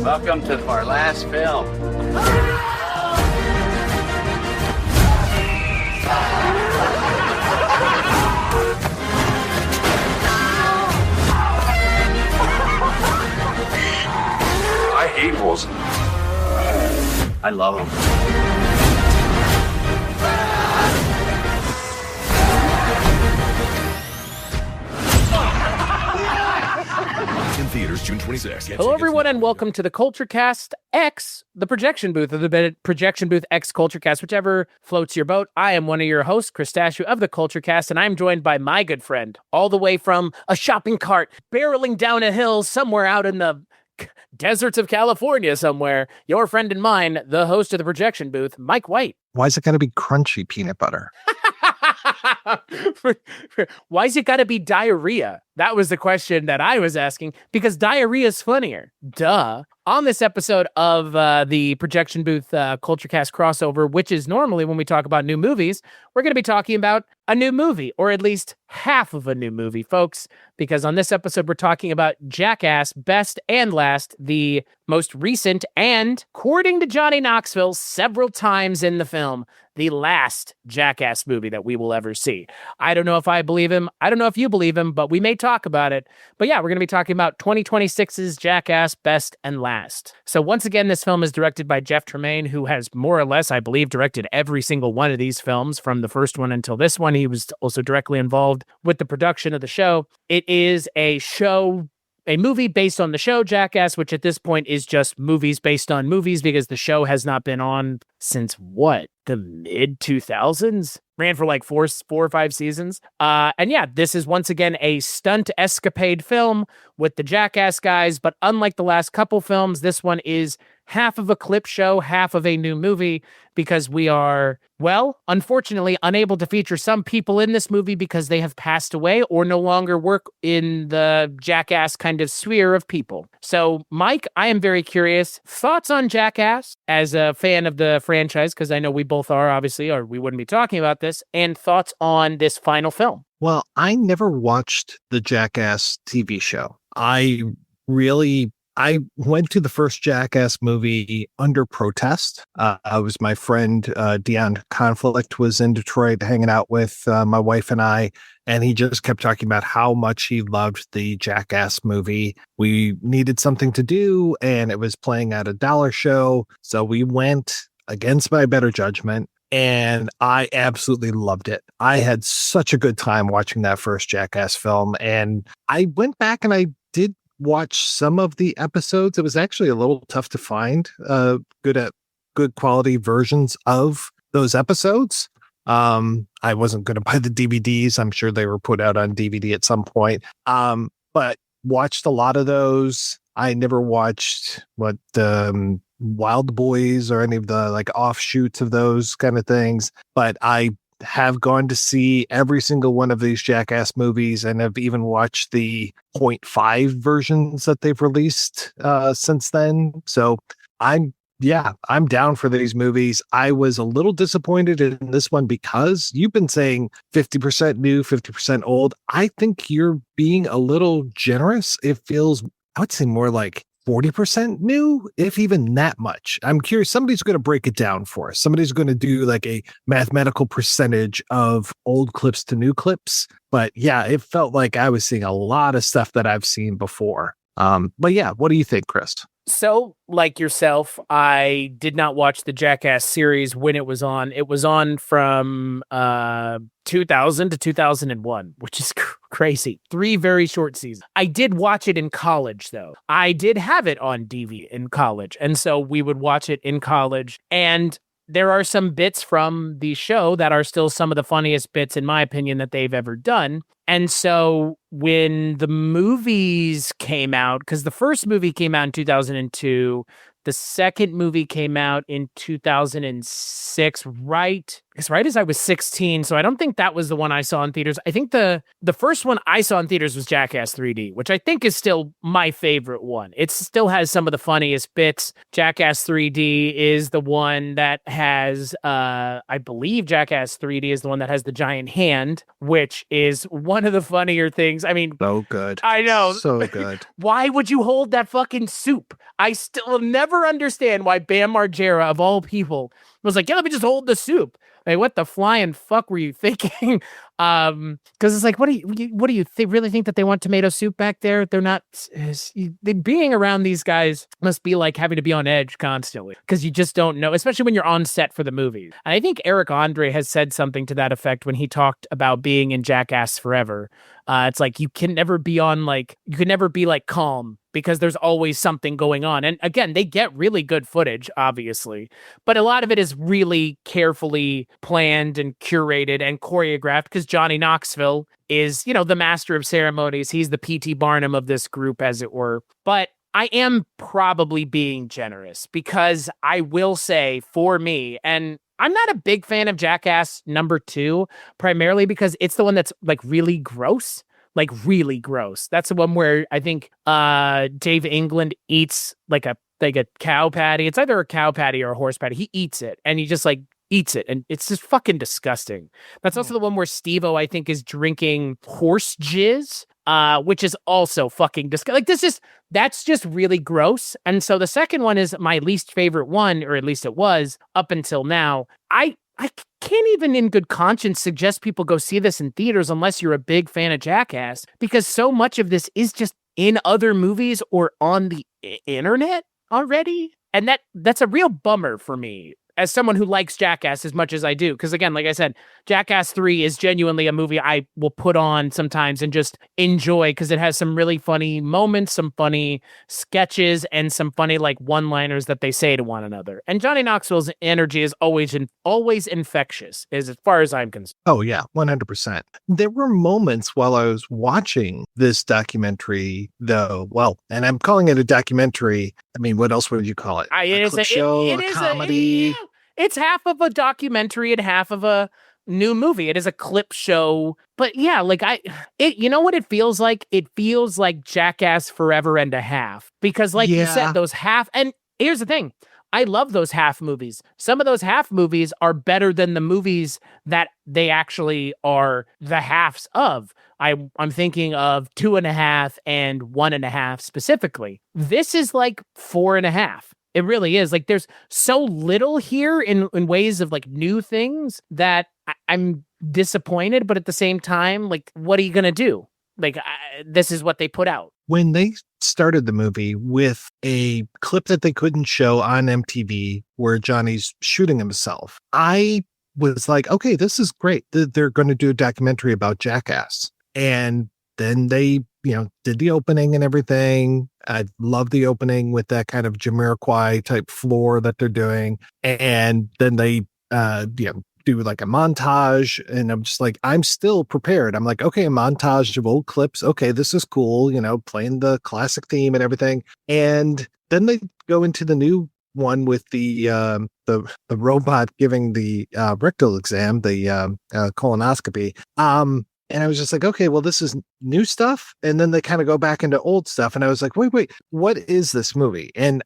Welcome to our last film. I hate wolves. I love them. In theaters June 26th. Hello, everyone, and welcome to the Kulturecast X, the projection booth of the projection booth X Kulturecast, whichever floats your boat. I am one of your hosts, Chris Stachiw of the Kulturecast, and I'm joined by my good friend, all the way from a shopping cart, barreling down a hill somewhere out in the deserts of California somewhere, your friend and mine, the host of the projection booth, Mike White. Why is it got to be crunchy peanut butter? Why is it got to be diarrhea? That was the question that I was asking, because diarrhea is funnier. Duh. On this episode of the Projection Booth Kulturecast crossover, which is normally when we talk about new movies, we're going to be talking about a new movie, or at least half of a new movie, folks, because on this episode, we're talking about Jackass, Best and Last, the most recent and, according to Johnny Knoxville, several times in the film, the last Jackass movie that we will ever see. I don't know if I believe him. I don't know if you believe him, but we may talk about it. But yeah, we're going to be talking about 2026's Jackass, Best and Last. So once again, this film is directed by Jeff Tremaine, who has more or less, I believe, directed every single one of these films from the first one until this one. He was also directly involved with the production of the show. It is a movie based on the show Jackass, which at this point is just movies based on movies because the show has not been on since what? The mid 2000s? Ran for like four or five seasons. And yeah, this is once again a stunt escapade film with the Jackass guys, but unlike the last couple films, this one is half of a clip show, half of a new movie, because we are, well, unfortunately unable to feature some people in this movie because they have passed away or no longer work in the Jackass kind of sphere of people. So, Mike, I am very curious. Thoughts on Jackass as a fan of the franchise, because I know we both are, obviously, or we wouldn't be talking about this, and thoughts on this final film. Well, I never watched the Jackass TV show. I went to the first Jackass movie under protest. I was my friend, Dion Conflict, was in Detroit hanging out with my wife and I, and he just kept talking about how much he loved the Jackass movie. We needed something to do, and it was playing at a dollar show. So we went against my better judgment, and I absolutely loved it. I had such a good time watching that first Jackass film, and I went back and I did watch some of the episodes. It was actually a little tough to find good quality versions of those episodes. I wasn't going to buy the DVDs. I'm sure they were put out on DVD at some point. But watched a lot of those. I never watched Wild Boys or any of the like offshoots of those kind of things, but I have gone to see every single one of these Jackass movies and have even watched the 0.5 versions that they've released since then. So I'm down for these movies. I was a little disappointed in this one because you've been saying 50% new, 50% old. I think you're being a little generous. It feels, I would say, more like 40% new, if even that much. I'm curious, somebody's going to break it down for us. Somebody's going to do like a mathematical percentage of old clips to new clips. But yeah, it felt like I was seeing a lot of stuff that I've seen before. But yeah, what do you think, Chris? So, like yourself, I did not watch the Jackass series when it was on. It was on from 2000 to 2001, which is crazy. 3 very short seasons. I did watch it in college, though. I did have it on DVD in college, and so we would watch it in college. And there are some bits from the show that are still some of the funniest bits, in my opinion, that they've ever done. And so when the movies came out, because the first movie came out in 2002, The second movie came out in 2006, right as I was 16. So I don't think that was the one I saw in theaters. I think the first one I saw in theaters was Jackass 3D, which I think is still my favorite one. It still has some of the funniest bits. Jackass 3D is the one that has, I believe Jackass 3D is the one that has the giant hand, which is one of the funnier things. I mean, So good. I know. So good. Why would you hold that fucking soup? I still will never understand why Bam Margera, of all people, was like, yeah, let me just hold the soup. Like, what the flying fuck were you thinking? Because it's like, what do you really think that they want tomato soup back there? They're not. Being around these guys must be like having to be on edge constantly because you just don't know, especially when you're on set for the movie. And I think Eric Andre has said something to that effect when he talked about being in Jackass Forever. It's like you can never be calm because there's always something going on. And again, they get really good footage, obviously, but a lot of it is really carefully planned and curated and choreographed because Johnny Knoxville is, the master of ceremonies. He's the P.T. Barnum of this group, as it were. But I am probably being generous because I will say for me, and I'm not a big fan of Jackass number 2, primarily because it's the one that's like really gross. Like really gross. That's the one where I think Dave England eats like a cow patty. It's either a cow patty or a horse patty. He eats it and he just like eats it and it's just fucking disgusting. That's also the one where Steve-O, I think, is drinking horse jizz, which is also fucking disgusting. Like that's just really gross. And so the second one is my least favorite one, or at least it was up until now. I can't even in good conscience suggest people go see this in theaters unless you're a big fan of Jackass, because so much of this is just in other movies or on the internet already. And that's a real bummer for me as someone who likes Jackass as much as I do. Because again, like I said, Jackass 3 is genuinely a movie I will put on sometimes and just enjoy because it has some really funny moments, some funny sketches, and some funny like one-liners that they say to one another. And Johnny Knoxville's energy is always infectious, as far as I'm concerned. Oh yeah, 100%. There were moments while I was watching this documentary, though. Well, and I'm calling it a documentary. I mean, what else would you call it? A clip show, a comedy. It's half of a documentary and half of a new movie. It is a clip show. But yeah, like you know what it feels like? It feels like Jackass Forever and a half. Because like you said, those half, and here's the thing. I love those half movies. Some of those half movies are better than the movies that they actually are the halves of. I'm thinking of 2.5 and 1.5 specifically. This is like 4.5. It really is. Like there's so little here in ways of like new things that I'm disappointed, but at the same time, like, what are you going to do? Like, this is what they put out. When they started the movie with a clip that they couldn't show on MTV where Johnny's shooting himself, I was like, okay, this is great. They're going to do a documentary about Jackass. And then they, did the opening and everything. I love the opening with that kind of Jamiroquai type floor that they're doing. And then they, do like a montage, and I'm just like, I'm still prepared. I'm like, okay, a montage of old clips. Okay, this is cool, playing the classic theme and everything. And then they go into the new one with the robot giving the rectal exam, the colonoscopy. And I was just like, okay, well, this is new stuff. And then they kind of go back into old stuff. And I was like, wait, what is this movie? And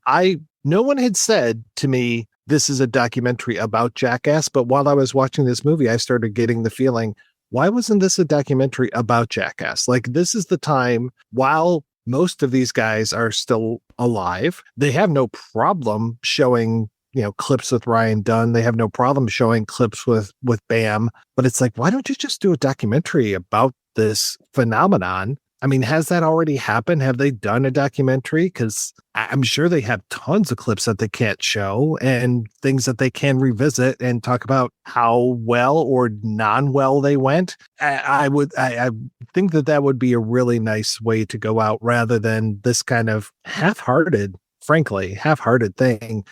no one had said to me, this is a documentary about Jackass. But while I was watching this movie, I started getting the feeling, why wasn't this a documentary about Jackass? Like, this is the time, while most of these guys are still alive, they have no problem showing, clips with Ryan Dunn. They have no problem showing clips with Bam. But it's like, why don't you just do a documentary about this phenomenon? I mean, has that already happened? Have they done a documentary? Because I'm sure they have tons of clips that they can't show and things that they can revisit and talk about how well or non-well they went. I think that would be a really nice way to go out rather than this kind of half-hearted thing.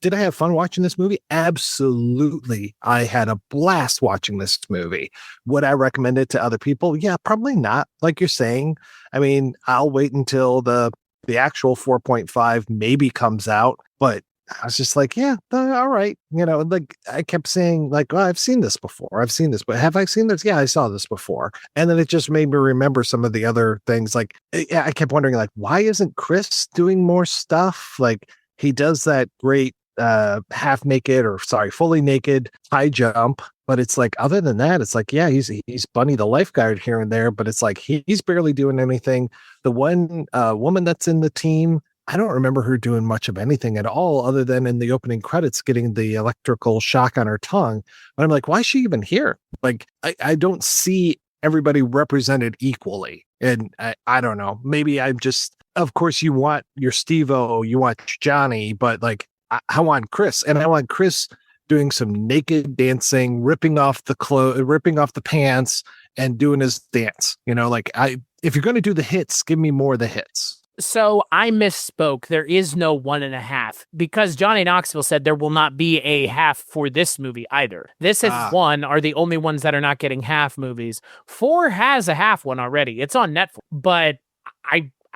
Did I have fun watching this movie? Absolutely. I had a blast watching this movie. Would I recommend it to other people? Yeah, probably not. Like you're saying, I mean, I'll wait until the the actual 4.5 maybe comes out, but I was just like, yeah, all right. Like I kept saying like, well, I've seen this before. I've seen this, but have I seen this? Yeah, I saw this before. And then it just made me remember some of the other things. Like I kept wondering like, why isn't Chris doing more stuff? Like he does that great half naked or fully naked high jump. But it's like, other than that, it's like, yeah, he's Bunny the lifeguard here and there, but it's like he's barely doing anything. The one woman that's in the team, I don't remember her doing much of anything at all, other than in the opening credits, getting the electrical shock on her tongue. But I'm like, why is she even here? Like, I don't see everybody represented equally. And I don't know, maybe I'm just, of course you want your Steve-O, you want Johnny, but like, I want Chris, and I want Chris doing some naked dancing, ripping off the pants and doing his dance. Like if you're going to do the hits, give me more of the hits. So I misspoke. There is no 1.5 because Johnny Knoxville said there will not be a half for this movie either. This and 1 are the only ones that are not getting half movies. 4 has a half one already. It's on Netflix, but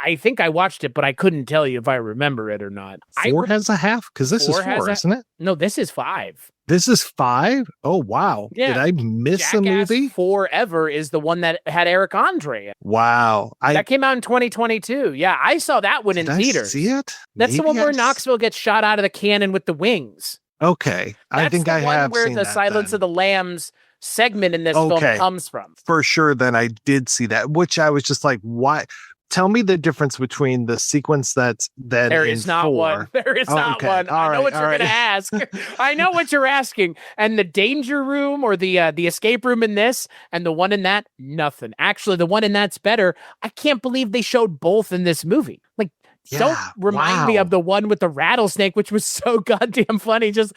I think I watched it, but I couldn't tell you if I remember it or not. 4 has a half? Because this is 4, isn't it? No, this is 5. This is 5? Oh, wow. Yeah. Did I miss Jackass a movie? Forever is the one that had Eric Andre. Wow. That came out in 2022. Yeah, I saw that one in theaters. See it? That's the one where Knoxville gets shot out of the cannon with the wings. Okay. I think I have where seen the that Silence of the Lambs segment in this film comes from. For sure, then I did see that, which I was just like, why? Tell me the difference between the sequence that's then there is not 4. one. There is not one. I know what you're going to ask. I know what you're asking. And the danger room or the escape room in this and the one in that, nothing. Actually, the one in that's better. I can't believe they showed both in this movie. Like, don't remind me of the one with the rattlesnake, which was so goddamn funny. Just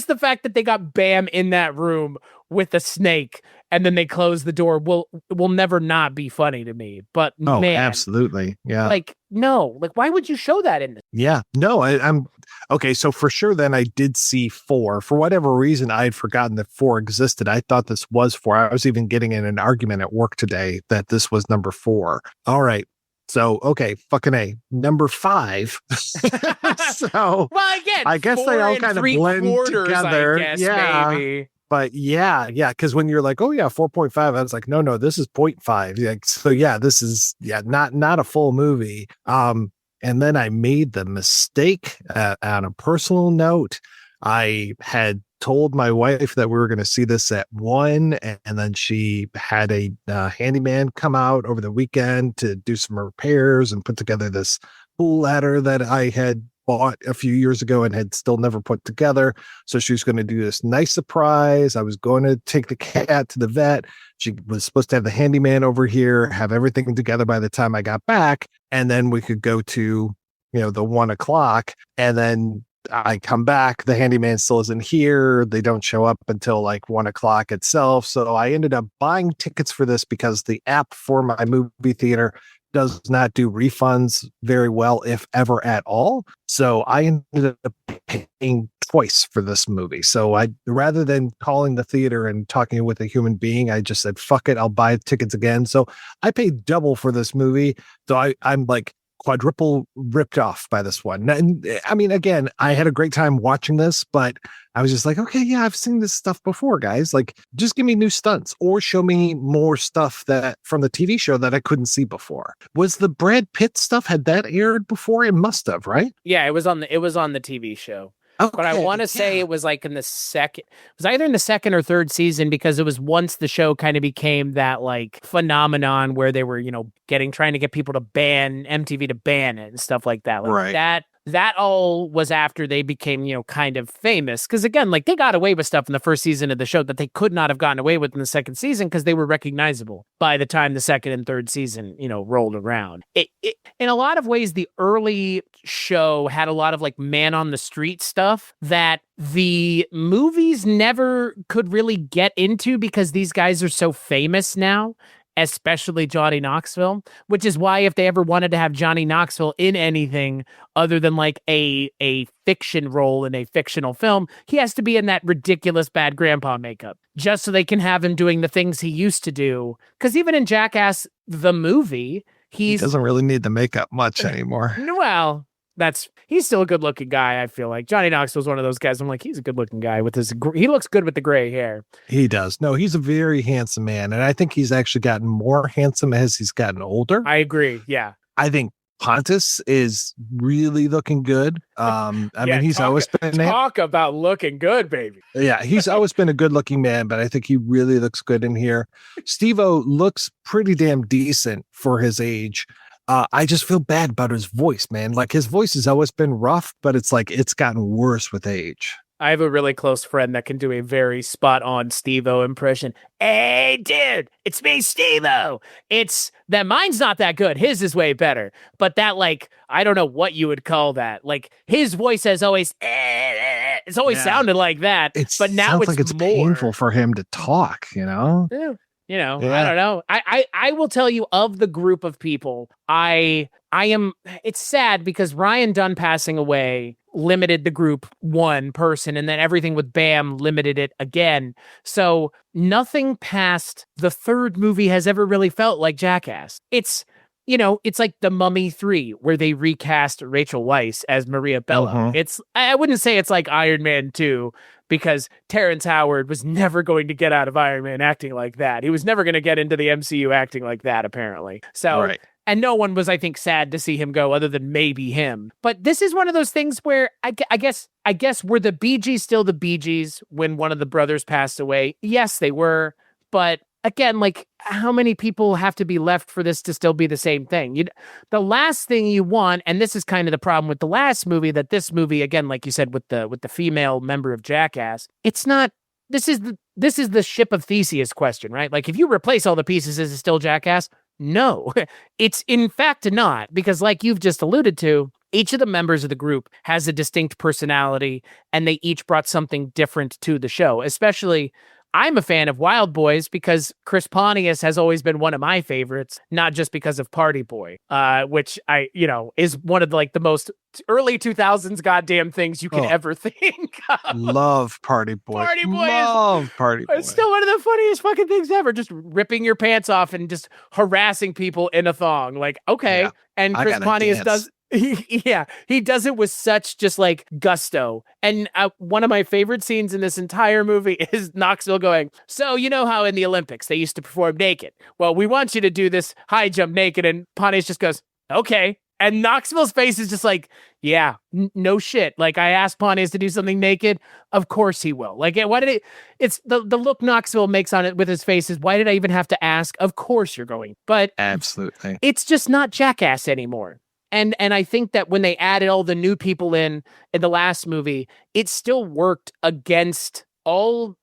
the fact that they got Bam in that room with the snake and then they close the door will never not be funny to me. But man, absolutely. Yeah. Like, no, like, why would you show that in this? Yeah, no, I'm okay. So for sure, then I did see 4. For whatever reason, I had forgotten that 4 existed. I thought this was 4. I was even getting in an argument at work today that this was number 4. All right. So, okay, fucking A. Number 5. So, well, again, I guess they all kind of blend together. I guess, maybe. But yeah, because when you're like, oh yeah, 4.5, I was like, no, this is 0.5. Yeah, so yeah, this is not a full movie. And then I made the mistake on a personal note. I had told my wife that we were going to see this at 1, and then she had a handyman come out over the weekend to do some repairs and put together this pool ladder that I had bought a few years ago and had still never put together. So she was going to do this nice surprise. I was going to take the cat to the vet. She was supposed to have the handyman over here, have everything together by the time I got back. And then we could go to, the 1 o'clock. And then I come back, the handyman still isn't here. They don't show up until like 1 o'clock itself. So I ended up buying tickets for this because the app for my movie theater does not do refunds very well, if ever at all. So I ended up paying twice for this movie. So rather than calling the theater and talking with a human being, I just said, fuck it, I'll buy tickets again. So I paid double for this movie. So I'm like quadruple ripped off by this one. And I mean, again, I had a great time watching this, but I was just like, okay, yeah, I've seen this stuff before, guys. Like, just give me new stunts or show me more stuff that from the TV show that I couldn't see before. Was the Brad Pitt stuff, had that aired before? It must have, right? Yeah, it was on the TV show. Okay, but I want to say it was like in the second, it was either in the second or third season, because it was once the show kind of became that like phenomenon where they were, trying to get people to ban MTV to ban it and stuff like that. Like right. That all was after they became, kind of famous. Because again, like they got away with stuff in the first season of the show that they could not have gotten away with in the second season because they were recognizable by the time the second and third season, rolled around. It in a lot of ways, the early show had a lot of like man on the street stuff that the movies never could really get into because these guys are so famous now. Especially Johnny Knoxville, which is why if they ever wanted to have Johnny Knoxville in anything other than like a fiction role in a fictional film, he has to be in that ridiculous bad grandpa makeup just so they can have him doing the things he used to do. Because even in Jackass, the movie, He doesn't really need the makeup much anymore. Well, he's still a good looking guy. I feel like Johnny Knoxville's one of those guys. I'm like, he's a good looking guy with he looks good with the gray hair. He does. No, he's a very handsome man. And I think he's actually gotten more handsome as he's gotten older. I agree. Yeah. I think Pontus is really looking good. I mean, he's always been talk about looking good, baby. Yeah, he's always been a good looking man, but I think he really looks good in here. Steve-O looks pretty damn decent for his age. I just feel bad about his voice, man. Like his voice has always been rough, but it's like it's gotten worse with age. I have a really close friend that can do a very spot on Steve-O impression. Hey, dude, it's me, Steve-O. It's that mine's not that good. His is way better. But that, like, I don't know what you would call that. Like his voice has always, it's always sounded like that. But now sounds like it's painful for him to talk, you know? Yeah. You know, I don't know. I will tell you, of the group of people, it's sad because Ryan Dunn passing away limited the group one person, and then everything with Bam limited it again. So nothing past the third movie has ever really felt like Jackass. It's like The Mummy 3, where they recast Rachel Weisz as Maria Bello. I wouldn't say it's like Iron Man 2, because Terrence Howard was never going to get out of Iron Man acting like that. He was never going to get into the MCU acting like that, apparently. So, and no one was, I think, sad to see him go other than maybe him. But this is one of those things where I guess were the Bee Gees still the Bee Gees when one of the brothers passed away? Yes, they were. But again, like, how many people have to be left for this to still be the same thing? The last thing you want, and this is kind of the problem with the last movie, that this movie, again, like you said, with the female member of Jackass, it's not. This is the ship of Theseus question, right? Like, if you replace all the pieces, is it still Jackass? No, it's in fact not, because like you've just alluded to, each of the members of the group has a distinct personality, and they each brought something different to the show. Especially, I'm a fan of Wild Boys because Chris Pontius has always been one of my favorites, not just because of Party Boy, which is one of the most early 2000s goddamn things you can ever think of. Love Party Boy. Party Boy Love Party Boy. It's still one of the funniest fucking things ever. Just ripping your pants off and just harassing people in a thong. Like, okay. Yeah. And Chris Pontius does. He does it with such just like gusto. And one of my favorite scenes in this entire movie is Knoxville going, so you know how in the Olympics they used to perform naked? Well, we want you to do this high jump naked. And Pontius just goes, okay. And Knoxville's face is just like, yeah, no shit. Like, I asked Pontius to do something naked. Of course he will. Like, why did it's the look Knoxville makes on it with his face is, why did I even have to ask? Of course you're going. But absolutely, it's just not Jackass anymore. And I think that when they added all the new people in the last movie, it still worked against all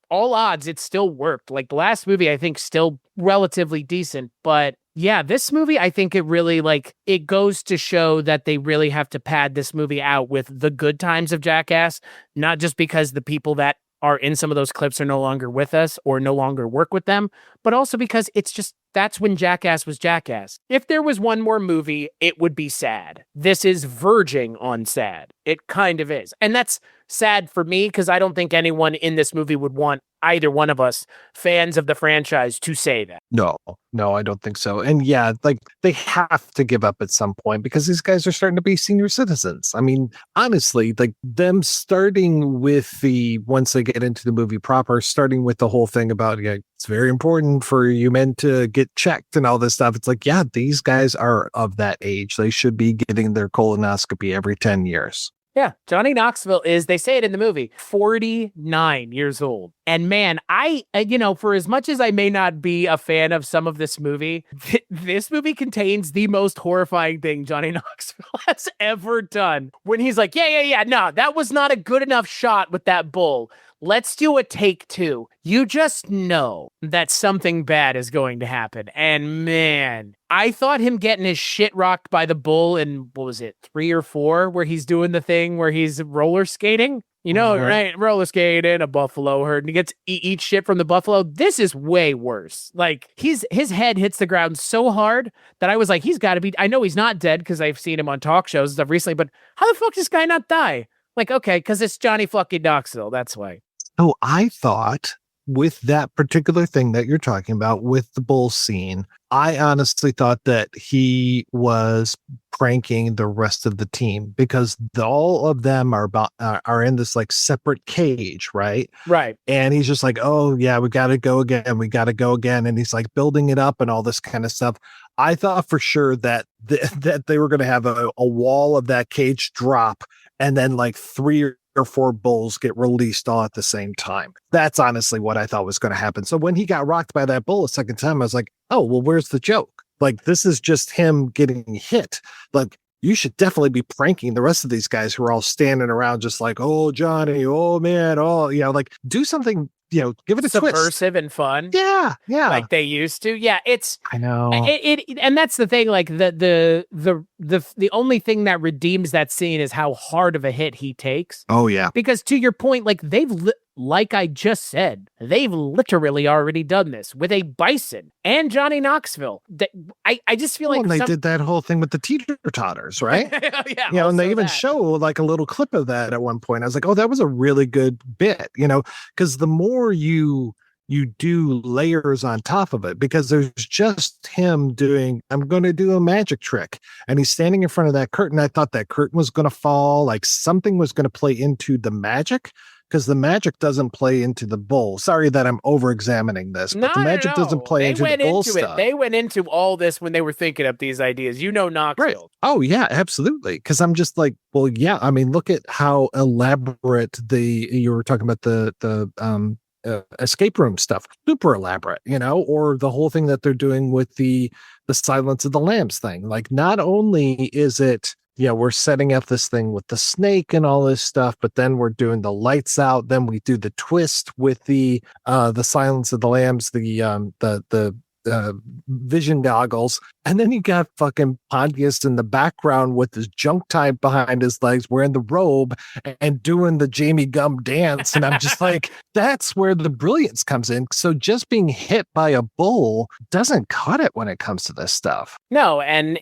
odds. It still worked. Like, the last movie, I think, still relatively decent. But yeah, this movie, I think it really, it goes to show that they really have to pad this movie out with the good times of Jackass, not just because the people that are in some of those clips are no longer with us or no longer work with them, but also because it's just, that's when Jackass was Jackass. If there was one more movie, it would be sad. This is verging on sad. It kind of is. And that's sad for me because I don't think anyone in this movie would want either one of us, fans of the franchise, to say that. No, I don't think so. And yeah, they have to give up at some point because these guys are starting to be senior citizens. I mean, honestly, them starting with once they get into the movie proper, starting with the whole thing about, it's very important for you men to get checked and all this stuff. It's like, yeah, these guys are of that age. They should be getting their colonoscopy every 10 years. Yeah, Johnny Knoxville is, they say it in the movie, 49 years old. And man, for as much as I may not be a fan of some of this movie, this movie contains the most horrifying thing Johnny Knoxville has ever done. When he's like, no, that was not a good enough shot with that bull. Let's do a take 2. You just know that something bad is going to happen. And man, I thought him getting his shit rocked by the bull in, 3 or 4, where he's doing the thing where he's roller skating. Right? Roller skating, a buffalo herd, and he gets eat shit from the buffalo. This is way worse. Like, his head hits the ground so hard that I was like, he's got to be, I know he's not dead because I've seen him on talk shows and stuff recently, but how the fuck does this guy not die? Like, okay, because it's Johnny fucking Knoxville. That's why. Oh, I thought with that particular thing that you're talking about with the bull scene, I honestly thought that he was pranking the rest of the team because all of them are in this like separate cage, right? Right. And he's just like, oh yeah, we got to go again. We got to go again. And he's like building it up and all this kind of stuff. I thought for sure that that they were going to have a wall of that cage drop and then like 3 or 4 bulls get released all at the same time. That's honestly what I thought was going to happen. So when he got rocked by that bull a second time, I was like, oh, well, where's the joke? Like, this is just him getting hit. Like, you should definitely be pranking the rest of these guys who are all standing around just like, oh, Johnny, oh, man, oh, like do something, give it a subversive twist. And fun. Yeah. Like they used to. Yeah, I know. And that's the thing. Like the only thing that redeems that scene is how hard of a hit he takes. Oh yeah. Because to your point, like like I just said, they've literally already done this with a bison and Johnny Knoxville. I just feel like they did that whole thing with the teeter-totters, right? Yeah. And they even show like a little clip of that at one point. I was like, oh, that was a really good bit, because the more you do layers on top of it, because there's just him doing, I'm going to do a magic trick. And he's standing in front of that curtain. I thought that curtain was going to fall, like something was going to play into the magic. Because the magic doesn't play into the bull. Sorry that I'm over-examining this, but the magic doesn't play into the bull stuff. They went into all this when they were thinking up these ideas. Knoxville. Right. Oh, yeah, absolutely. Because I'm just like, well, yeah, I mean, look at how elaborate you were talking about the escape room stuff. Super elaborate, or the whole thing that they're doing with the Silence of the Lambs thing. Like, not only is it, we're setting up this thing with the snake and all this stuff, but then we're doing the lights out. Then we do the twist with the Silence of the Lambs, the vision goggles, and then you got fucking Pontius in the background with his junk tied behind his legs, wearing the robe and doing the Jamie Gumb dance. And I'm just like, that's where the brilliance comes in. So just being hit by a bull doesn't cut it when it comes to this stuff. No, and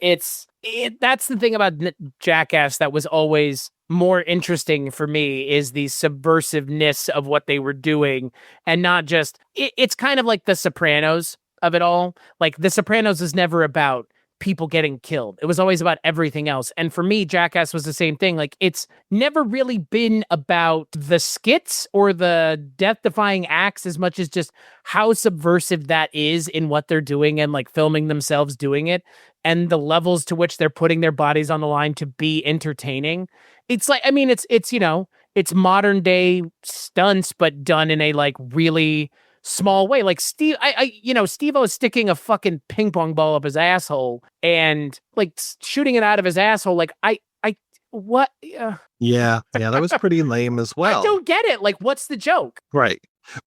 that's the thing about Jackass that was always more interesting for me is the subversiveness of what they were doing, and not just it's kind of like The Sopranos of it all. Like The Sopranos is never about people getting killed. It was always about everything else. And for me, Jackass was the same thing. Like, it's never really been about the skits or the death-defying acts as much as just how subversive that is in what they're doing and like filming themselves doing it and the levels to which they're putting their bodies on the line to be entertaining. It's like, I mean, it's modern day stunts, but done in a like really small way. Like Steve-O is sticking a fucking ping pong ball up his asshole and like shooting it out of his asshole. Like what? Yeah, that was pretty lame as well. I don't get it. Like, what's the joke? Right.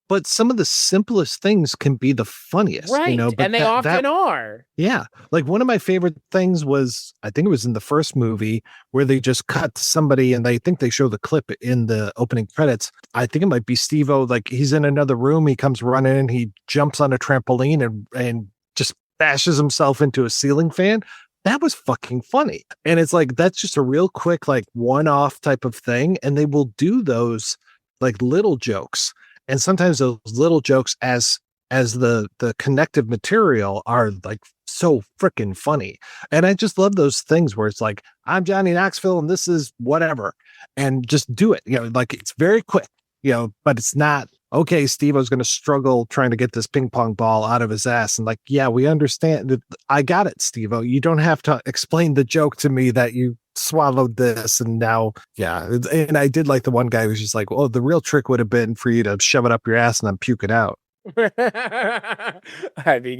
But some of the simplest things can be the funniest, right? But and they often are. Yeah. Like one of my favorite things was, I think it was in the first movie where they just cut to somebody and they think they show the clip in the opening credits. I think it might be Steve-O. Like he's in another room. He comes running and he jumps on a trampoline and just bashes himself into a ceiling fan. That was fucking funny. And it's like, that's just a real quick, like one-off type of thing. And they will do those like little jokes. And sometimes those little jokes as the connective material are like so freaking funny. And I just love those things where it's like, I'm Johnny Knoxville and this is whatever. And just do it. Like it's very quick, but it's not, okay, Steve-O's going to struggle trying to get this ping pong ball out of his ass. And like, yeah, we understand that. I got it, Steve-O. You don't have to explain the joke to me that you swallowed this and now, yeah. And I did like the one guy who's just like, well, the real trick would have been for you to shove it up your ass and then puke it out. I mean,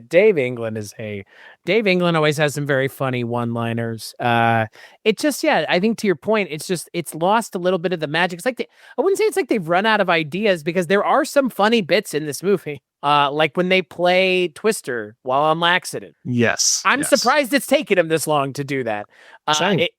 Dave England always has some very funny one-liners. It just, I think to your point, it's lost a little bit of the magic. It's like I wouldn't say it's like they've run out of ideas because there are some funny bits in this movie. Like when they play Twister while on laxative. Yes. I'm surprised it's taken him this long to do that.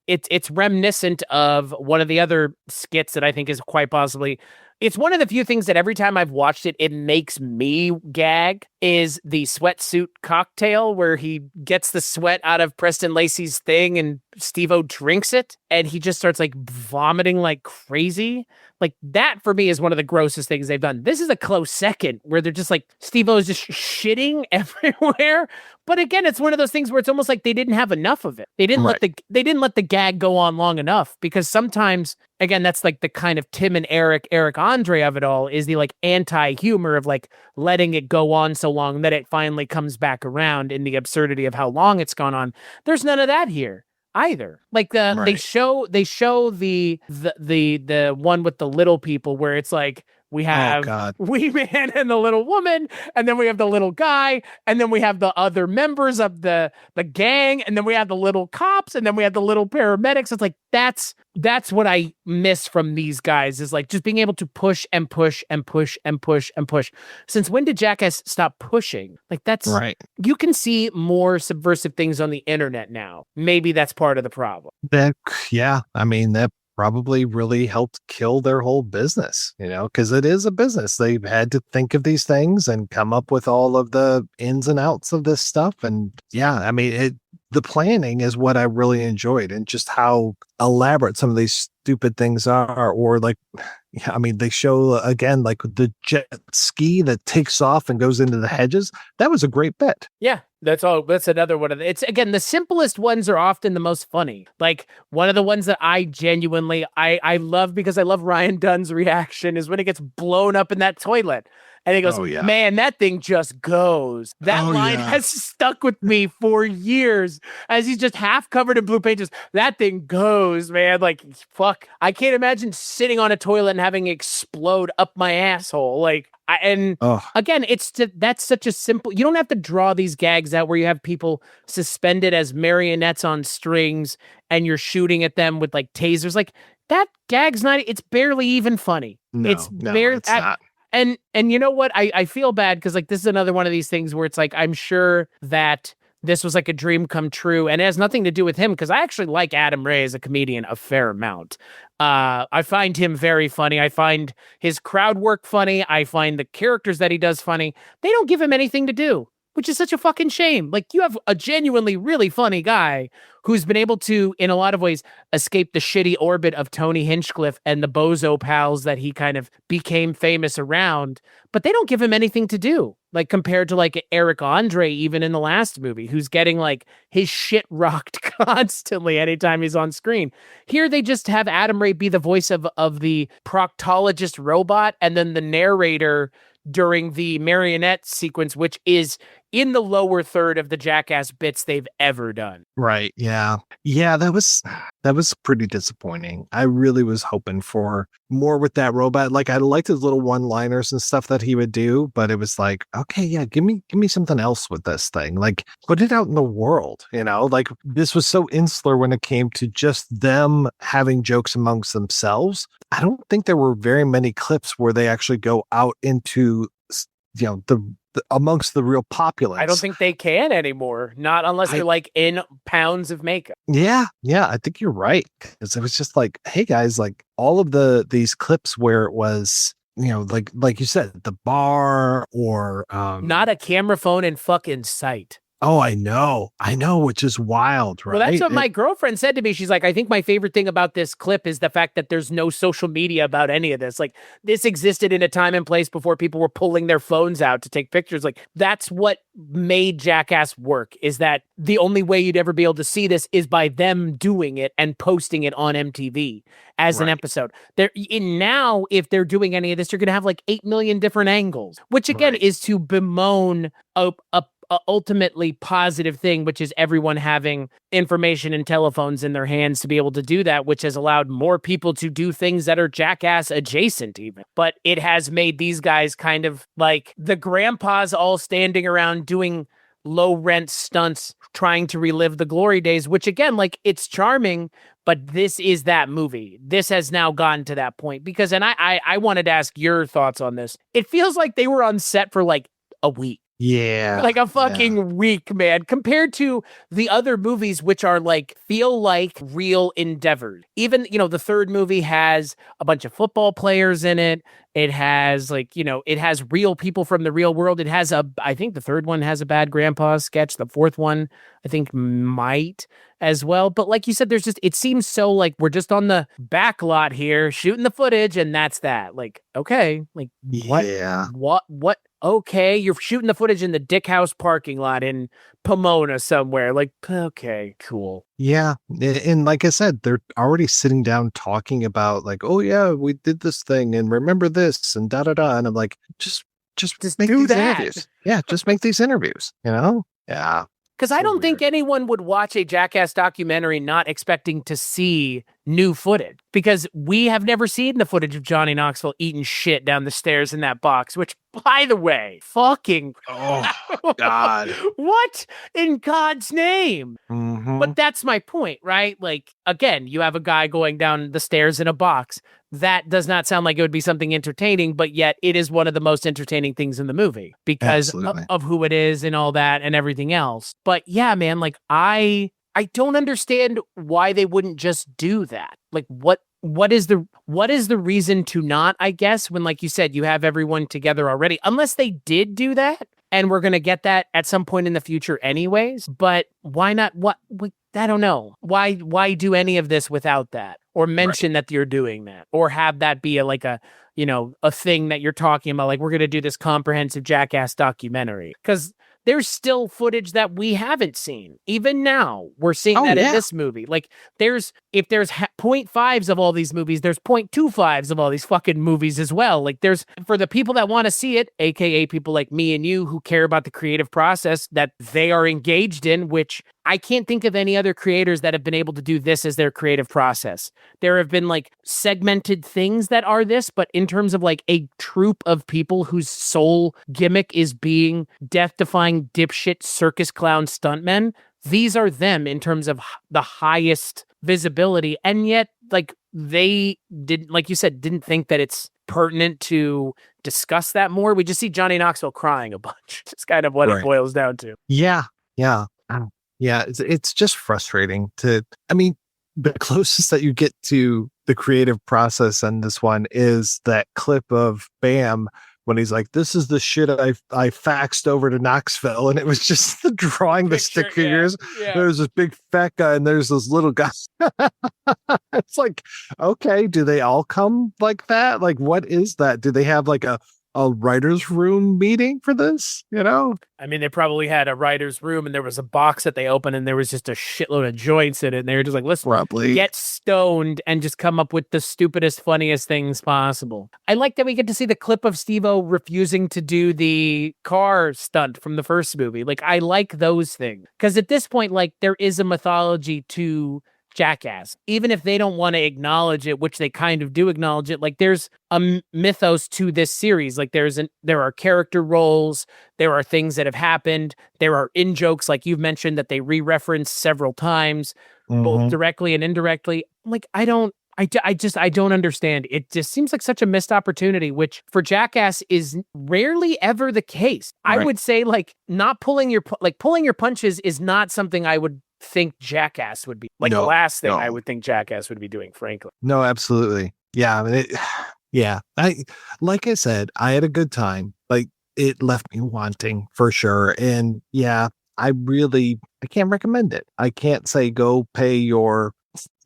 It's reminiscent of one of the other skits that I think is quite possibly It's one of the few things that every time I've watched it, it makes me gag, is the sweatsuit cocktail where he gets the sweat out of Preston Lacey's thing and Steve-O drinks it and he just starts like vomiting like crazy. Like that for me is one of the grossest things they've done. This is a close second where they're just like Steve-O is just shitting everywhere. But again, it's one of those things where it's almost like they didn't have enough of it. They didn't let the gag go on long enough, because sometimes, again, that's like the kind of Tim and Eric Andre of it all, is the like anti-humor of like letting it go on so long that it finally comes back around in the absurdity of how long it's gone on. There's none of that here either. Like they show the one with the little people where it's like we have Wee Man and the little woman, and then we have the little guy, and then we have the other members of the gang, and then we have the little cops, and then we have the little paramedics. It's like that's what I miss from these guys, is like just being able to push and push and push and push and push. Since when did Jackass stop pushing? Like that's right. You can see more subversive things on the internet now. Maybe that's part of the problem. That probably really helped kill their whole business, because it is a business. They've had to think of these things and come up with all of the ins and outs of this stuff. And the planning is what I really enjoyed, and just how elaborate some of these stupid things are. Or like, they show again, like the jet ski that takes off and goes into the hedges. That was a great bit. Yeah. That's another one of the, it's again, the simplest ones are often the most funny. Like one of the ones that I genuinely, I love, because I love Ryan Dunn's reaction, is when he gets blown up in that toilet. And he goes, man, that thing just goes. That line has stuck with me for years, as he's just half covered in blue paint. Just, that thing goes, man. Like, fuck. I can't imagine sitting on a toilet and having it explode up my asshole. Like, again, that's such a simple, you don't have to draw these gags out where you have people suspended as marionettes on strings and you're shooting at them with like tasers. Like, that gag's it's barely even funny. It's not. And you know what? I feel bad, because like this is another one of these things where it's like, I'm sure that this was like a dream come true, and it has nothing to do with him, because I actually like Adam Ray as a comedian a fair amount. I find him very funny. I find his crowd work funny. I find the characters that he does funny. They don't give him anything to do, which is such a fucking shame. Like, you have a genuinely really funny guy who's been able to, in a lot of ways, escape the shitty orbit of Tony Hinchcliffe and the bozo pals that he kind of became famous around, but they don't give him anything to do. Like, compared to like Eric Andre, even in the last movie, who's getting like his shit rocked constantly anytime he's on screen. Here, they just have Adam Ray be the voice of the proctologist robot, and then the narrator during the marionette sequence, which is in the lower third of the Jackass bits they've ever done. Right. Yeah. Yeah. That was pretty disappointing. I really was hoping for more with that robot. Like, I liked his little one-liners and stuff that he would do, but it was like, okay, yeah, give me something else with this thing. Like, put it out in the world, like this was so insular when it came to just them having jokes amongst themselves. I don't think there were very many clips where they actually go out into, the amongst the real populace. I don't think they can anymore. Not unless they're like in pounds of makeup. Yeah. Yeah. I think you're right. Because it was just like, hey guys, like all of these clips where it was, like you said, the bar or not a camera phone in fucking sight. Oh, I know, which is wild, right? Well, that's what my girlfriend said to me. She's like, I think my favorite thing about this clip is the fact that there's no social media about any of this. Like, this existed in a time and place before people were pulling their phones out to take pictures. Like, that's what made Jackass work, is that the only way you'd ever be able to see this is by them doing it and posting it on MTV as an episode. Now, if they're doing any of this, you're going to have like 8 million different angles, which again is to bemoan a ultimately positive thing, which is everyone having information and telephones in their hands to be able to do that, which has allowed more people to do things that are Jackass adjacent even. But it has made these guys kind of like the grandpas all standing around doing low rent stunts, trying to relive the glory days, which again, like, it's charming, but this is that movie. This has now gotten to that point because, and I wanted to ask your thoughts on this. It feels like they were on set for like a week. Yeah. Like a fucking week, man, compared to the other movies, which are like, feel like real endeavors. Even, the third movie has a bunch of football players in it. It has it has real people from the real world. It has I think the third one has a Bad Grandpa sketch. The fourth one, I think, might as well. But like you said, it seems so like we're just on the back lot here shooting the footage and that's that. Like, okay, like what? Yeah. What? Okay, you're shooting the footage in the Dick House parking lot in Pomona somewhere. Like, okay, cool. Yeah. And like I said, they're already sitting down talking about like, oh yeah, we did this thing and remember this and da da da. And I'm like, just make do these that. interviews. Yeah, just make these interviews, Yeah. Because I don't think anyone would watch a Jackass documentary not expecting to see new footage. Because we have never seen the footage of Johnny Knoxville eating shit down the stairs in that box, which, by the way, fucking... Oh, God. What in God's name? Mm-hmm. But that's my point, right? Like, again, you have a guy going down the stairs in a box. That does not sound like it would be something entertaining, but yet it is one of the most entertaining things in the movie because of who it is and all that and everything else. But yeah, man, like I don't understand why they wouldn't just do that. Like what is the reason to not, I guess, when, like you said, you have everyone together already, unless they did do that and we're going to get that at some point in the future anyways. But why not? I don't know. Why do any of this without that, or mention that you're doing that, or have that be a thing that you're talking about? Like, we're going to do this comprehensive Jackass documentary because there's still footage that we haven't seen. Even now, we're seeing in this movie. Like, if there's 0.5s of all these movies, there's 0.25s of all these fucking movies as well. Like, there's, for the people that want to see it, aka people like me and you who care about the creative process that they are engaged in, which I can't think of any other creators that have been able to do this as their creative process. There have been like segmented things that are this, but in terms of like a troupe of people whose sole gimmick is being death-defying dipshit circus clown stuntmen, these are them in terms of the highest visibility. And yet, like, they didn't, like you said, didn't think that it's pertinent to discuss that more. We just see Johnny Knoxville crying a bunch. It's kind of what it boils down to. Yeah. Yeah, it's just frustrating the closest that you get to the creative process on this one is that clip of Bam when he's like, this is the shit I faxed over to Knoxville. And it was just the drawing, the stick figures. Yeah. There's this big fat guy and there's this little guy. It's like, okay, do they all come like that? Like, what is that? Do they have like a writer's room meeting for this, I mean, they probably had a writer's room and there was a box that they opened and there was just a shitload of joints in it. And they were just like, let's get stoned and just come up with the stupidest, funniest things possible. I like that we get to see the clip of Steve-O refusing to do the car stunt from the first movie. Like, I like those things. Because at this point, like, there is a mythology to Jackass, even if they don't want to acknowledge it, which they kind of do acknowledge it. Like, there's a mythos to this series. Like, there are character roles, there are things that have happened, there are in jokes, like you've mentioned, that they re-reference several times, both directly and indirectly. Like, I don't understand. It just seems like such a missed opportunity, which for Jackass is rarely ever the case. I would say, like, not pulling your punches is not something I would think Jackass would be the last thing I would think Jackass would be doing, frankly. No, absolutely. Yeah. Like I said, I had a good time. Like, it left me wanting for sure. And yeah, I can't recommend it. I can't say go pay your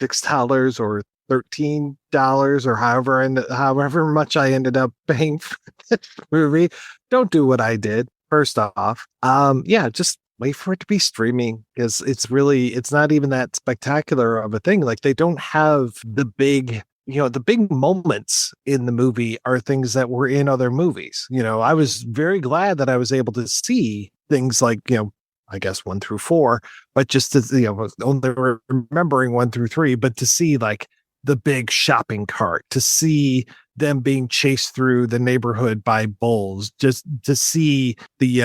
$6 or $13 or however much I ended up paying for this movie. Don't do what I did. First off, just wait for it to be streaming, because it's not even that spectacular of a thing. Like, they don't have the big moments in the movie are things that were in other movies. I was very glad that I was able to see things like, I guess 1 through 4, but just to, only remembering 1 through 3, but to see like the big shopping cart, to see them being chased through the neighborhood by bulls, just to see the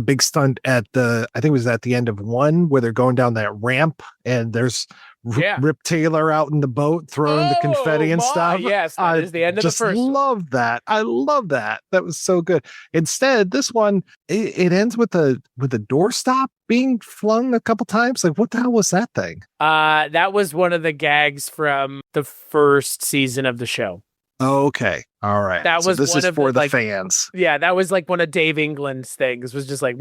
big stunt at I think it was at the end of one where they're going down that ramp and there's Rip Taylor out in the boat throwing the confetti and stuff. Yes, that is the end of the first. Love that. I love that. That was so good. Instead, this one it ends with a doorstop being flung a couple times. Like, what the hell was that thing? That was one of the gags from the first season of the show. Okay. All right. That was this one is of for the like, fans. Yeah, that was like one of Dave England's things. Was just like,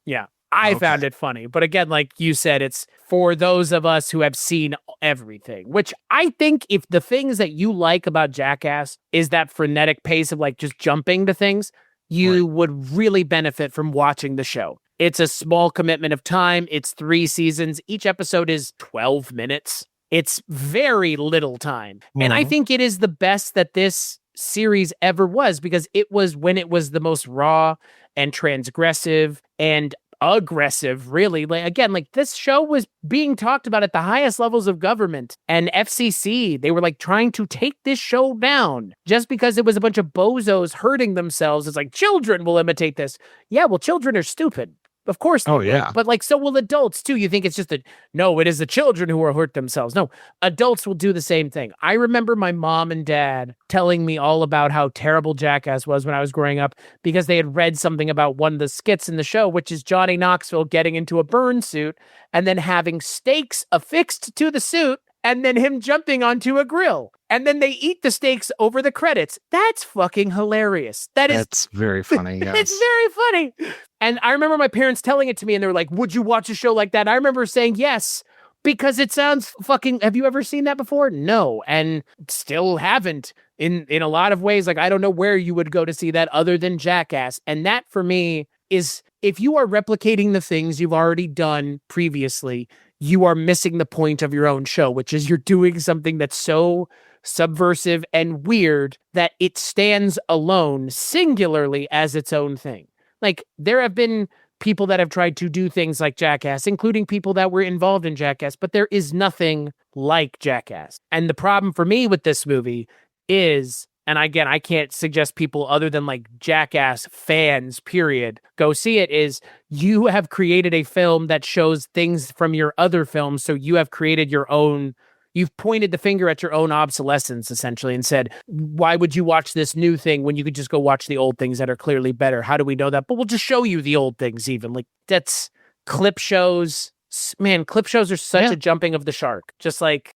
yeah. I found it funny. But again, like you said, it's for those of us who have seen everything, which I think if the things that you like about Jackass is that frenetic pace of like just jumping to things, you would really benefit from watching the show. It's a small commitment of time. It's 3 seasons. Each episode is 12 minutes. It's very little time. And I think it is the best that this series ever was, because it was when it was the most raw and transgressive and aggressive, really. Like, again, like this show was being talked about at the highest levels of government and FCC. They were like trying to take this show down just because it was a bunch of bozos hurting themselves. It's like children will imitate this. Yeah, well, children are stupid. Of course. Oh, yeah. But like, so will adults too. You think it's just no, it is the children who will hurt themselves. No, adults will do the same thing. I remember my mom and dad telling me all about how terrible Jackass was when I was growing up because they had read something about one of the skits in the show, which is Johnny Knoxville getting into a burn suit and then having stakes affixed to the suit and then him jumping onto a grill. And then they eat the steaks over the credits. That's fucking hilarious. That's very funny. Yes. It's very funny. And I remember my parents telling it to me and they were like, would you watch a show like that? I remember saying yes, because it sounds fucking, have you ever seen that before? No. And still haven't in a lot of ways. Like, I don't know where you would go to see that other than Jackass. And that for me is, if you are replicating the things you've already done previously, you are missing the point of your own show, which is you're doing something that's so subversive and weird that it stands alone singularly as its own thing. Like, there have been people that have tried to do things like Jackass, including people that were involved in Jackass, but there is nothing like Jackass. And the problem for me with this movie is, and again, I can't suggest people other than like Jackass fans, period, go see it, is you have created a film that shows things from your other films. So you have created your own, you've pointed the finger at your own obsolescence, essentially, and said, why would you watch this new thing when you could just go watch the old things that are clearly better? How do we know that? But we'll just show you the old things even. Like, that's clip shows. Man, clip shows are such a jumping of the shark. Just like,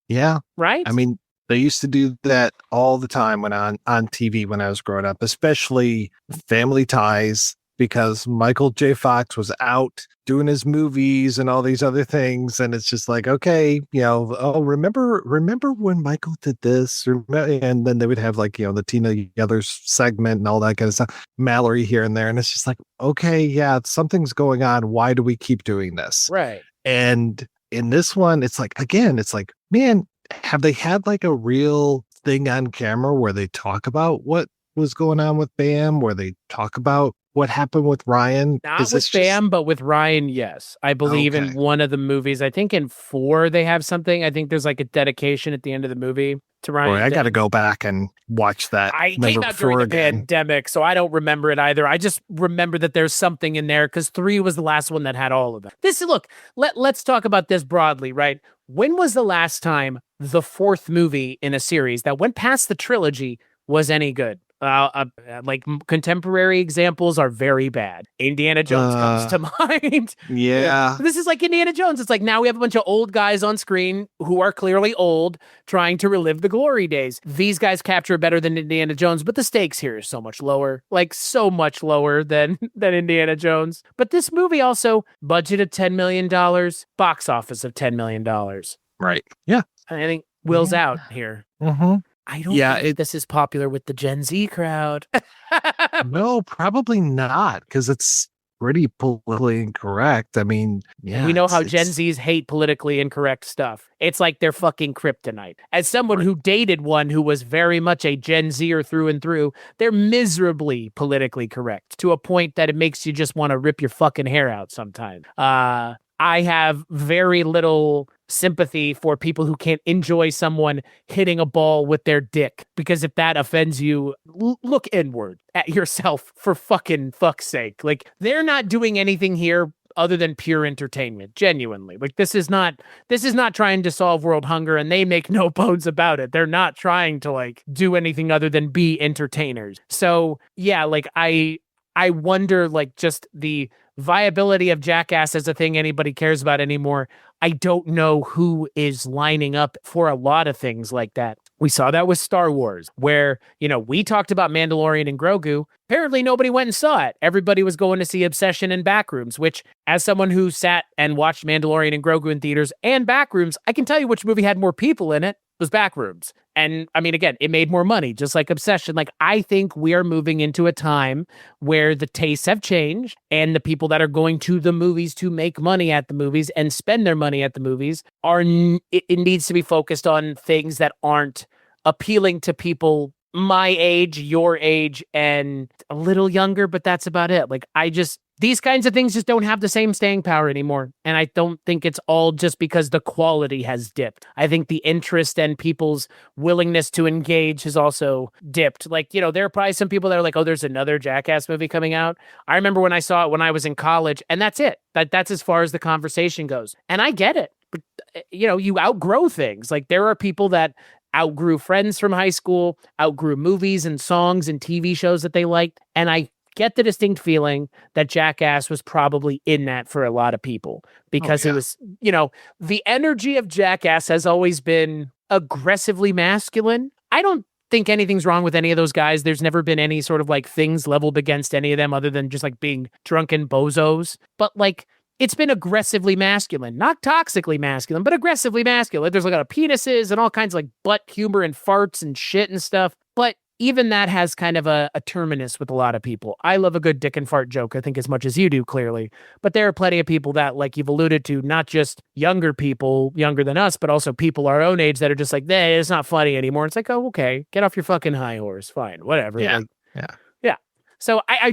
right? I mean, they used to do that all the time when on TV when I was growing up, especially Family Ties, because Michael J. Fox was out doing his movies and all these other things. And it's just like, okay, remember when Michael did this? And then they would have like, the Tina Yothers segment and all that kind of stuff, Mallory here and there. And it's just like, okay, yeah, something's going on. Why do we keep doing this? Right. And in this one, it's like, again, it's like, man, have they had like a real thing on camera where they talk about what was going on with Bam, where they talk about what happened with Ryan? Not with Bam, but with Ryan, yes. I believe in one of the movies. I think in 4 they have something. I think there's like a dedication at the end of the movie to Ryan. Boy, I got to go back and watch that. I came out during the pandemic, so I don't remember it either. I just remember that there's something in there because 3 was the last one that had all of them. Let's talk about this broadly, right? When was the last time the 4th movie in a series that went past the trilogy was any good? Like, contemporary examples are very bad. Indiana Jones comes to mind. Yeah. This is like Indiana Jones. It's like now we have a bunch of old guys on screen who are clearly old trying to relive the glory days. These guys capture better than Indiana Jones, but the stakes here is so much lower. Like, so much lower than Indiana Jones. But this movie also, budget of $10 million, box office of $10 million. Right. Yeah. I think Will's out here. Mm-hmm. I don't think this is popular with the Gen Z crowd. No, probably not, because it's pretty politically incorrect. I mean, we know how Gen Zs hate politically incorrect stuff. It's like their fucking kryptonite. As someone who dated one who was very much a Gen Zer through and through, they're miserably politically correct to a point that it makes you just want to rip your fucking hair out sometimes. I have very little sympathy for people who can't enjoy someone hitting a ball with their dick, because if that offends you, look inward at yourself, for fuck's sake. Like, they're not doing anything here other than pure entertainment, genuinely. Like, this is not trying to solve world hunger, and they make no bones about it. They're not trying to like do anything other than be entertainers. So yeah, like I wonder, like, just the viability of Jackass as a thing anybody cares about anymore. I don't know who is lining up for a lot of things like that. We saw that with Star Wars, where, you know, we talked about Mandalorian and Grogu. Apparently nobody went and saw it. Everybody was going to see Obsession and Backrooms, which, as someone who sat and watched Mandalorian and Grogu in theaters and Backrooms, I can tell you which movie had more people in it. Was Backrooms. And I mean, again, it made more money, just like Obsession. Like, I think we are moving into a time where the tastes have changed, and the people that are going to the movies to make money at the movies and spend their money at the movies it needs to be focused on things that aren't appealing to people my age, your age, and a little younger, but that's about it. Like, these kinds of things just don't have the same staying power anymore. And I don't think it's all just because the quality has dipped. I think the interest and people's willingness to engage has also dipped. Like, you know, there are probably some people that are like, oh, there's another Jackass movie coming out. I remember when I saw it when I was in college, and that's it. That's as far as the conversation goes. And I get it. But, you know, you outgrow things. Like, there are people that outgrew friends from high school, outgrew movies and songs and TV shows that they liked. And I get the distinct feeling that Jackass was probably in that for a lot of people, because it was, you know, the energy of Jackass has always been aggressively masculine. I don't think anything's wrong with any of those guys. There's never been any sort of like things leveled against any of them other than just like being drunken bozos. But like, it's been aggressively masculine, not toxically masculine, but aggressively masculine. There's like a lot of penises and all kinds of like butt humor and farts and shit and stuff. But even that has kind of a terminus with a lot of people. I love a good dick and fart joke, I think, as much as you do, clearly. But there are plenty of people that, like you've alluded to, not just younger people, younger than us, but also people our own age that are just like, nah, it's not funny anymore. It's like, oh, okay, get off your fucking high horse. Fine, whatever. Yeah. Like, Yeah. So I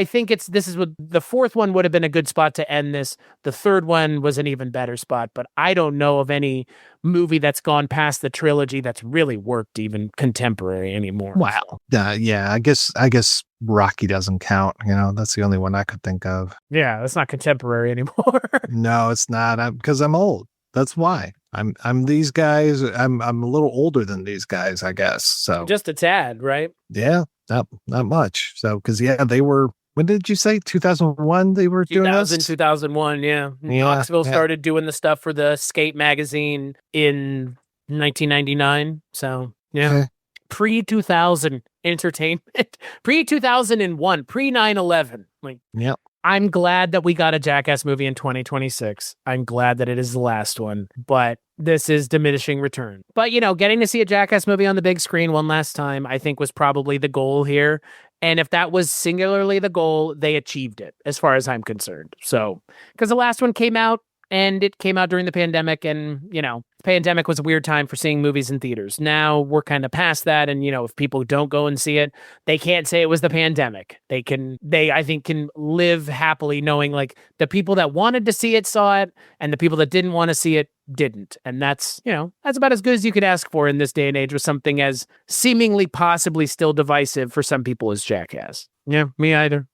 think this is what the fourth one would have been a good spot to end this. The third one was an even better spot, but I don't know of any movie that's gone past the trilogy that's really worked even contemporary anymore. Wow. Yeah, I guess Rocky doesn't count. You know, that's the only one I could think of. Yeah, that's not contemporary anymore. No, it's not. Because I'm old. That's why. I'm these guys. I'm a little older than these guys, I guess. So just a tad, right? Yeah, not much. So because they were. When did you say 2001? They were doing this. 2001. Yeah, Knoxville started doing the stuff for the Skate magazine in 1999. So yeah, Okay. Pre-2000 entertainment, pre-2001, pre-9/11. Like, Yep. I'm glad that we got a Jackass movie in 2026. I'm glad that it is the last one, but this is diminishing return. But, you know, getting to see a Jackass movie on the big screen one last time, I think, was probably the goal here. And if that was singularly the goal, they achieved it, as far as I'm concerned. So, because the last one came out, and it came out during the pandemic, and, you know, the pandemic was a weird time for seeing movies in theaters. Now we're kind of past that, and, you know, if people don't go and see it, they can't say it was the pandemic. They I think can live happily knowing, like, the people that wanted to see it saw it, and the people that didn't want to see it didn't. And that's, you know, that's about as good as you could ask for in this day and age with something as seemingly possibly still divisive for some people as Jackass. Yeah, me either.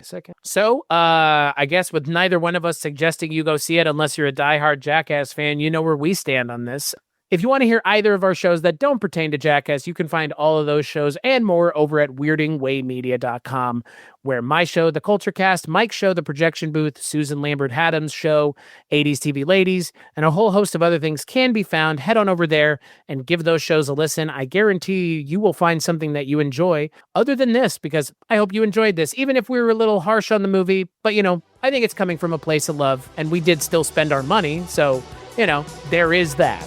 Second. So, I guess with neither one of us suggesting you go see it unless you're a diehard Jackass fan, you know where we stand on this. If you want to hear either of our shows that don't pertain to Jackass, you can find all of those shows and more over at weirdingwaymedia.com, where my show, The Kulturecast, Mike's show, The Projection Booth, Susan Lambert-Haddam's show, 80s TV Ladies, and a whole host of other things can be found. Head on over there and give those shows a listen. I guarantee you will find something that you enjoy other than this, because I hope you enjoyed this, even if we were a little harsh on the movie. But, you know, I think it's coming from a place of love, and we did still spend our money. So, you know, there is that.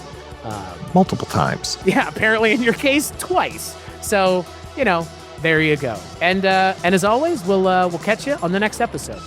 Multiple times. Yeah, apparently in your case, twice. So, you know, there you go. And as always, we'll catch you on the next episode.